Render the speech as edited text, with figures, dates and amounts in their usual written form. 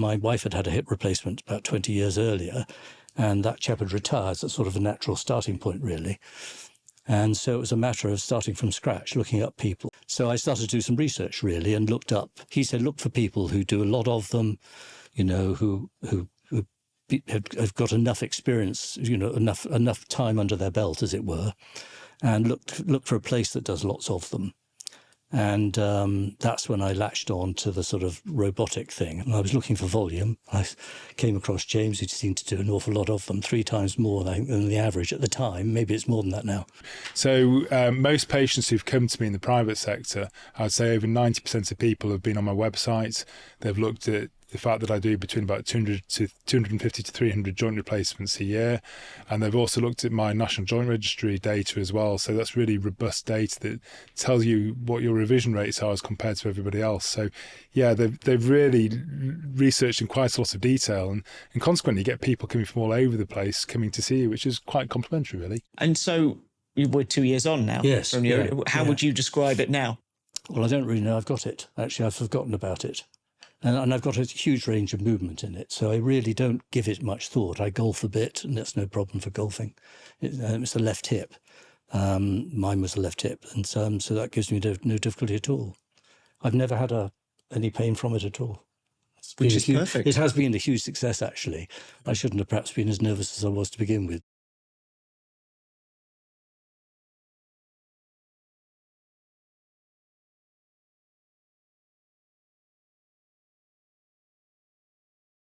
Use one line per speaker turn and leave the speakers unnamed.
my wife had had a hip replacement about 20 years earlier, and that chap had retired. So it's sort of a natural starting point, really. And so it was a matter of starting from scratch, looking up people. So I started to do some research, really, and looked up. He said, look for people who do a lot of them, you know, who have got enough experience, you know, enough time under their belt, as it were, and look for a place that does lots of them. And that's when I latched on to the sort of robotic thing. And I was looking for volume. I came across James, who seemed to do an awful lot of them, 3 times more, I think, than the average at the time. Maybe it's more than that now.
So most patients who've come to me in the private sector, I'd say over 90% of people have been on my website. They've looked at the fact that I do between about 250 to 300 joint replacements a year. And they've also looked at my National Joint Registry data as well. So that's really robust data that tells you what your revision rates are as compared to everybody else. So yeah, they've really researched in quite a lot of detail, and consequently you get people coming from all over the place coming to see you, which is quite complimentary, really.
And so we're 2 years on now.
Yes.
How would you describe it now?
Well, I don't really know I've got it. Actually, I've forgotten about it. And I've got a huge range of movement in it, so I really don't give it much thought. I golf a bit, and that's no problem for golfing. It's a left hip. Mine was a left hip, and so that gives me no difficulty at all. I've never had any pain from it at all.
Which is perfect.
It has been a huge success, actually. I shouldn't have perhaps been as nervous as I was to begin with.